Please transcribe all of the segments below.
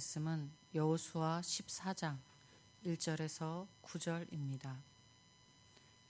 말씀은 여호수아 14장 1절에서 9절입니다.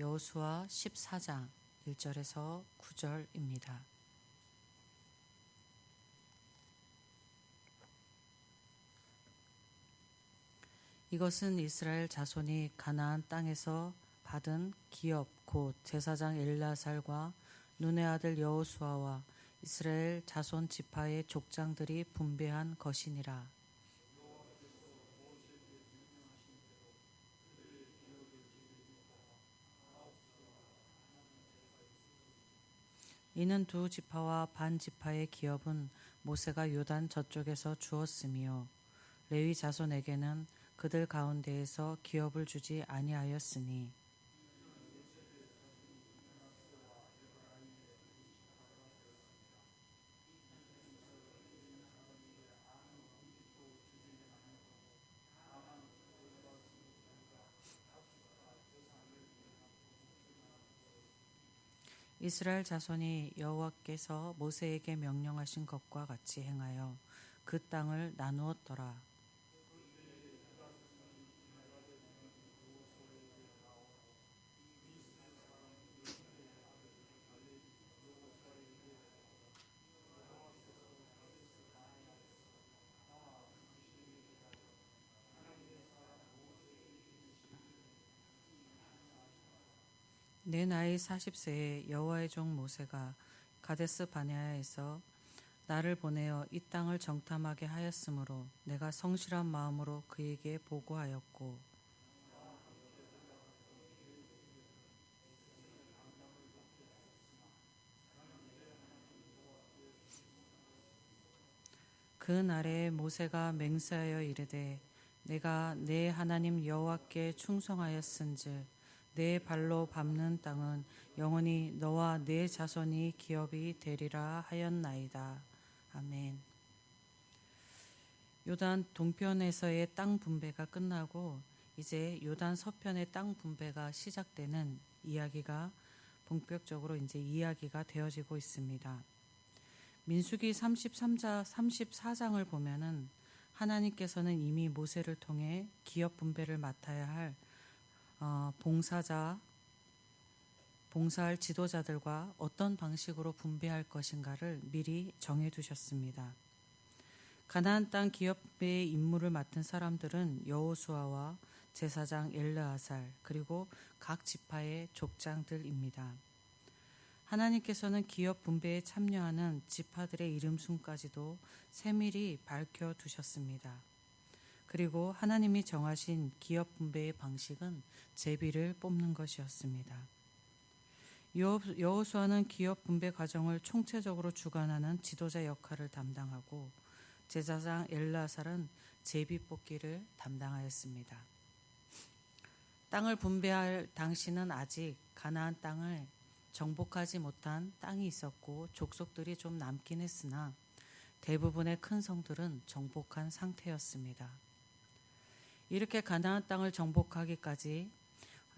여호수아 14장 1절에서 9절입니다. 이것은 이스라엘 자손이 가나안 땅에서 받은 기업 곧 제사장 엘르아살과 눈의 아들 여호수아와 이스라엘 자손 지파의 족장들이 분배한 것이니라. 이는 두 지파와 반 지파의 기업은 모세가 요단 저쪽에서 주었으며 레위 자손에게는 그들 가운데에서 기업을 주지 아니하였으니 이스라엘 자손이 여호와께서 모세에게 명령하신 것과 같이 행하여 그 땅을 나누었더라. 내 나이 40세에 여호와의 종 모세가 가데스 바네아에서 나를 보내어 이 땅을 정탐하게 하였으므로 내가 성실한 마음으로 그에게 보고하였고 그 날에 모세가 맹세하여 이르되 내가 내 하나님 여호와께 충성하였은즉 내 발로 밟는 땅은 영원히 너와 내 자손이 기업이 되리라 하였나이다. 아멘. 요단 동편에서의 땅 분배가 끝나고 이제 요단 서편의 땅 분배가 시작되는 이야기가 본격적으로 이제 이야기가 되어지고 있습니다. 민수기 34장을 보면은 하나님께서는 이미 모세를 통해 기업 분배를 맡아야 할 봉사할 지도자들과 어떤 방식으로 분배할 것인가를 미리 정해두셨습니다. 가나안 땅 기업의 임무를 맡은 사람들은 여호수아와 제사장 엘르아살 그리고 각 지파의 족장들입니다. 하나님께서는 기업 분배에 참여하는 지파들의 이름순까지도 세밀히 밝혀두셨습니다. 그리고 하나님이 정하신 기업 분배의 방식은 제비를 뽑는 것이었습니다. 여호수아는 기업 분배 과정을 총체적으로 주관하는 지도자 역할을 담당하고 제사장 엘르아살은 제비 뽑기를 담당하였습니다. 땅을 분배할 당시는 아직 가나안 땅을 정복하지 못한 땅이 있었고 족속들이 좀 남긴 했으나 대부분의 큰 성들은 정복한 상태였습니다. 이렇게 가나안 땅을 정복하기까지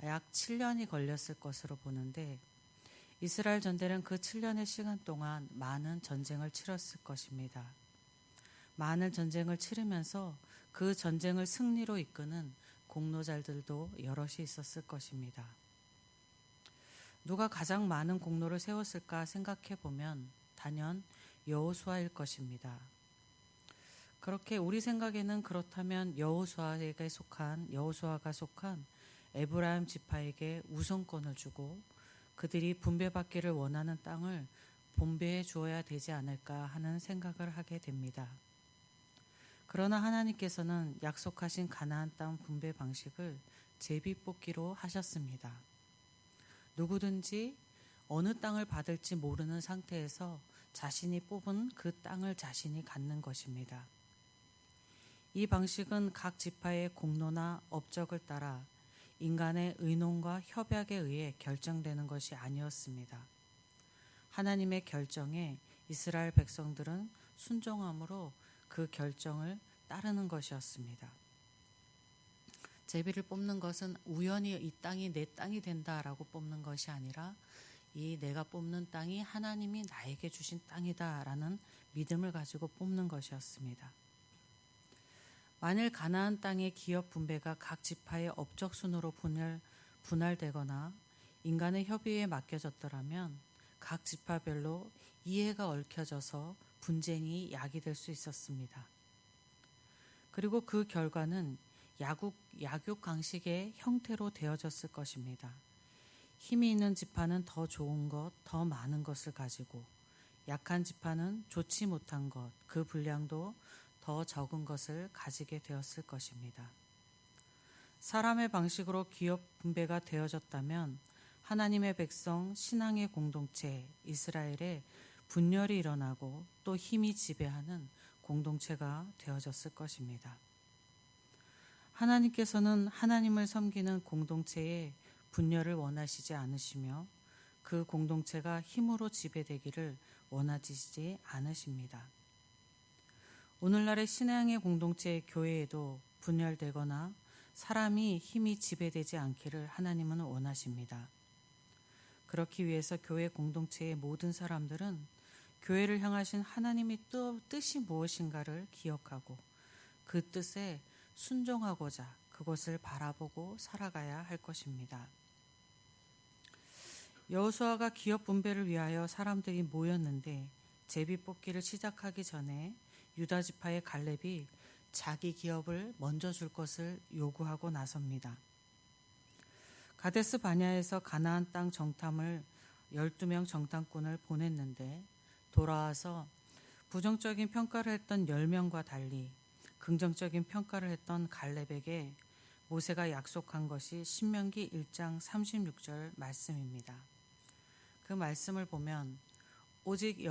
약 7년이 걸렸을 것으로 보는데 이스라엘 전대는 그 7년의 시간 동안 많은 전쟁을 치렀을 것입니다. 많은 전쟁을 치르면서 그 전쟁을 승리로 이끄는 공로자들도 여럿이 있었을 것입니다. 누가 가장 많은 공로를 세웠을까 생각해 보면 단연 여호수아일 것입니다. 그렇게 우리 생각에는 그렇다면 여호수아가 속한 에브라임 지파에게 우선권을 주고 그들이 분배받기를 원하는 땅을 분배해 주어야 되지 않을까 하는 생각을 하게 됩니다. 그러나 하나님께서는 약속하신 가나안 땅 분배 방식을 제비 뽑기로 하셨습니다. 누구든지 어느 땅을 받을지 모르는 상태에서 자신이 뽑은 그 땅을 자신이 갖는 것입니다. 이 방식은 각 지파의 공로나 업적을 따라 인간의 의논과 협약에 의해 결정되는 것이 아니었습니다. 하나님의 결정에 이스라엘 백성들은 순종함으로 그 결정을 따르는 것이었습니다. 제비를 뽑는 것은 우연히 이 땅이 내 땅이 된다라고 뽑는 것이 아니라 이 내가 뽑는 땅이 하나님이 나에게 주신 땅이다라는 믿음을 가지고 뽑는 것이었습니다. 만일 가나안 땅의 기업 분배가 각 지파의 업적 순으로 분할되거나 인간의 협의에 맡겨졌더라면 각 지파별로 이해가 얽혀져서 분쟁이 야기될 수 있었습니다. 그리고 그 결과는 약육강식의 형태로 되어졌을 것입니다. 힘이 있는 지파는 더 좋은 것, 더 많은 것을 가지고 약한 지파는 좋지 못한 것, 그 분량도 더 적은 것을 가지게 되었을 것입니다. 사람의 방식으로 기업 분배가 되어졌다면 하나님의 백성, 신앙의 공동체, 이스라엘에 분열이 일어나고 또 힘이 지배하는 공동체가 되어졌을 것입니다. 하나님께서는 하나님을 섬기는 공동체에 분열을 원하시지 않으시며 그 공동체가 힘으로 지배되기를 원하시지 않으십니다. 오늘날의 신앙의 공동체의 교회에도 분열되거나 사람이 힘이 지배되지 않기를 하나님은 원하십니다. 그렇기 위해서 교회 공동체의 모든 사람들은 교회를 향하신 하나님의 뜻이 무엇인가를 기억하고 그 뜻에 순종하고자 그것을 바라보고 살아가야 할 것입니다. 여호수아가 기업 분배를 위하여 사람들이 모였는데 제비 뽑기를 시작하기 전에 유다 지파의 갈렙이 자기 기업을 먼저 줄 것을 요구하고 나섭니다. 가데스 바냐에서 가나안 땅 정탐을 12명 정탐꾼을 보냈는데 돌아와서 부정적인 평가를 했던 10명과 달리 긍정적인 평가를 했던 갈렙에게 모세가 약속한 것이 신명기 1장 36절 말씀입니다. 그 말씀을 보면 오직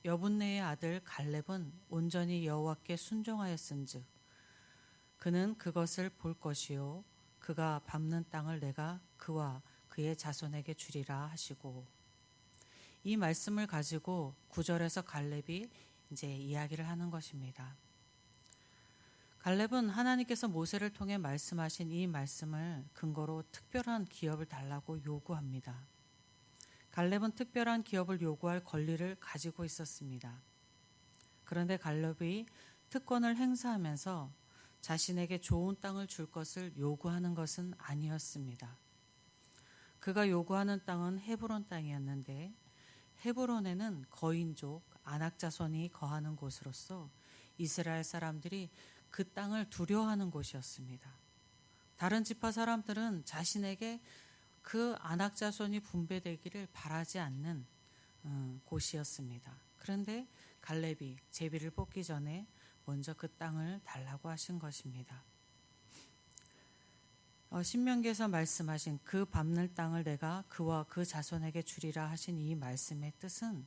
여분네의 아들 갈렙은 온전히 여호와께 순종하였은즉 그는 그것을 볼 것이요 그가 밟는 땅을 내가 그와 그의 자손에게 주리라 하시고, 이 말씀을 가지고 9절에서 갈렙이 이제 이야기를 하는 것입니다. 갈렙은 하나님께서 모세를 통해 말씀하신 이 말씀을 근거로 특별한 기업을 달라고 요구합니다. 갈렙은 특별한 기업을 요구할 권리를 가지고 있었습니다. 그런데 갈렙이 특권을 행사하면서 자신에게 좋은 땅을 줄 것을 요구하는 것은 아니었습니다. 그가 요구하는 땅은 헤브론 땅이었는데 헤브론에는 거인족 아낙 자손이 거하는 곳으로서 이스라엘 사람들이 그 땅을 두려워하는 곳이었습니다. 다른 지파 사람들은 자신에게 그 아낙 자손이 분배되기를 바라지 않는 곳이었습니다. 그런데 갈렙이 제비를 뽑기 전에 먼저 그 땅을 달라고 하신 것입니다. 신명기에서 말씀하신 그 밟는 땅을 내가 그와 그 자손에게 주리라 하신 이 말씀의 뜻은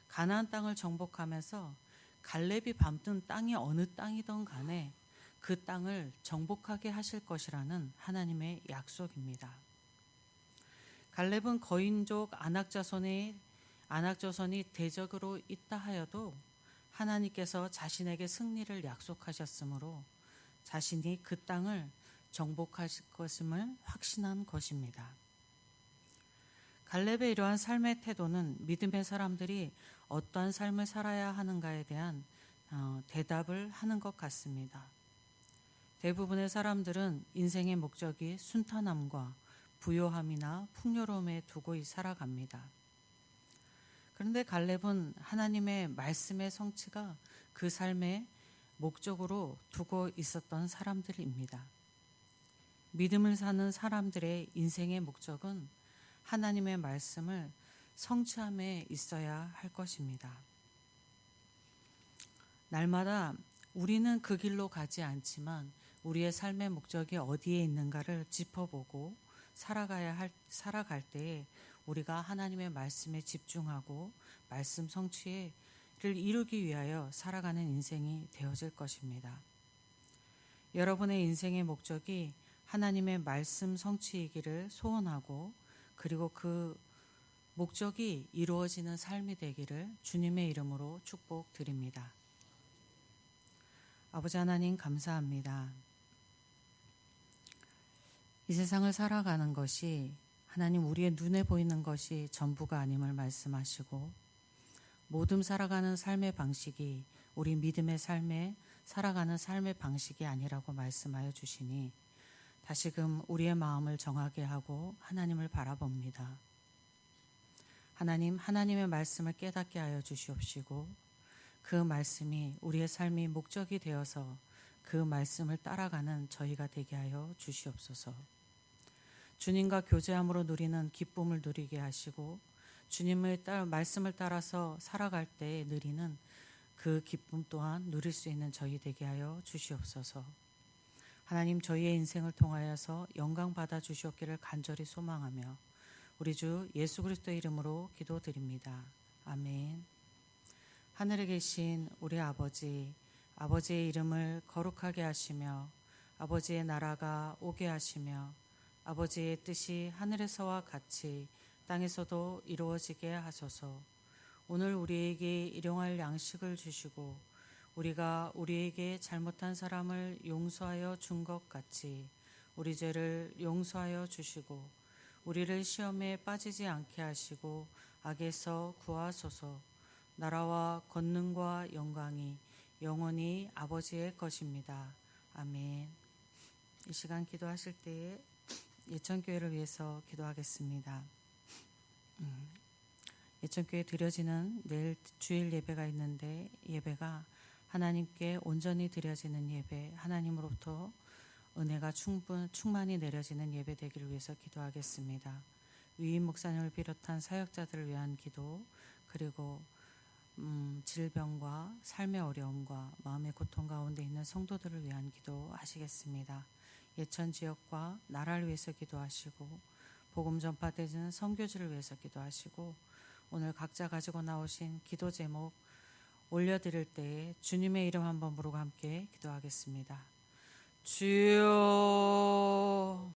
가나안 땅을 정복하면서 갈렙이 밟는 땅이 어느 땅이든 간에 그 땅을 정복하게 하실 것이라는 하나님의 약속입니다. 갈렙은 거인족 아낙 자손이 대적으로 있다 하여도 하나님께서 자신에게 승리를 약속하셨으므로 자신이 그 땅을 정복하실 것임을 확신한 것입니다. 갈렙의 이러한 삶의 태도는 믿음의 사람들이 어떠한 삶을 살아야 하는가에 대한 대답을 하는 것 같습니다. 대부분의 사람들은 인생의 목적이 순탄함과 부요함이나 풍요로움에 두고 살아갑니다. 그런데 갈렙은 하나님의 말씀의 성취가 그 삶의 목적으로 두고 있었던 사람들입니다. 믿음을 사는 사람들의 인생의 목적은 하나님의 말씀을 성취함에 있어야 할 것입니다. 날마다 우리는 그 길로 가지 않지만 우리의 삶의 목적이 어디에 있는가를 짚어보고 살아갈 때에 우리가 하나님의 말씀에 집중하고 말씀 성취를 이루기 위하여 살아가는 인생이 되어질 것입니다. 여러분의 인생의 목적이 하나님의 말씀 성취이기를 소원하고 그리고 그 목적이 이루어지는 삶이 되기를 주님의 이름으로 축복드립니다. 아버지 하나님 감사합니다. 이 세상을 살아가는 것이 하나님 우리의 눈에 보이는 것이 전부가 아님을 말씀하시고 모든 살아가는 삶의 방식이 우리 믿음의 삶의 살아가는 삶의 방식이 아니라고 말씀하여 주시니 다시금 우리의 마음을 정하게 하고 하나님을 바라봅니다. 하나님, 하나님의 말씀을 깨닫게 하여 주시옵시고 그 말씀이 우리의 삶이 목적이 되어서 그 말씀을 따라가는 저희가 되게 하여 주시옵소서. 주님과 교제함으로 누리는 기쁨을 누리게 하시고 주님의 말씀을 따라서 살아갈 때 누리는 그 기쁨 또한 누릴 수 있는 저희 되게 하여 주시옵소서. 하나님, 저희의 인생을 통하여서 영광 받아 주시옵기를 간절히 소망하며 우리 주 예수 그리스도의 이름으로 기도드립니다. 아멘. 하늘에 계신 우리 아버지, 아버지의 이름을 거룩하게 하시며 아버지의 나라가 오게 하시며 아버지의 뜻이 하늘에서와 같이 땅에서도 이루어지게 하소서. 오늘 우리에게 일용할 양식을 주시고 우리가 우리에게 잘못한 사람을 용서하여 준 것 같이 우리 죄를 용서하여 주시고 우리를 시험에 빠지지 않게 하시고 악에서 구하소서. 나라와 권능과 영광이 영원히 아버지의 것입니다. 아멘. 이 시간 기도하실 때에 예천교회를 위해서 기도하겠습니다. 예천교회에 드려지는 내일 주일 예배가 있는데 예배가 하나님께 온전히 드려지는 예배, 하나님으로부터 은혜가 충만히 내려지는 예배 되기를 위해서 기도하겠습니다. 위임 목사님을 비롯한 사역자들을 위한 기도, 그리고 질병과 삶의 어려움과 마음의 고통 가운데 있는 성도들을 위한 기도 하시겠습니다. 예천 지역과 나라를 위해서 기도하시고 복음 전파되는 선교지를 위해서 기도하시고 오늘 각자 가지고 나오신 기도 제목 올려드릴 때에 주님의 이름 한번 부르고 함께 기도하겠습니다. 주여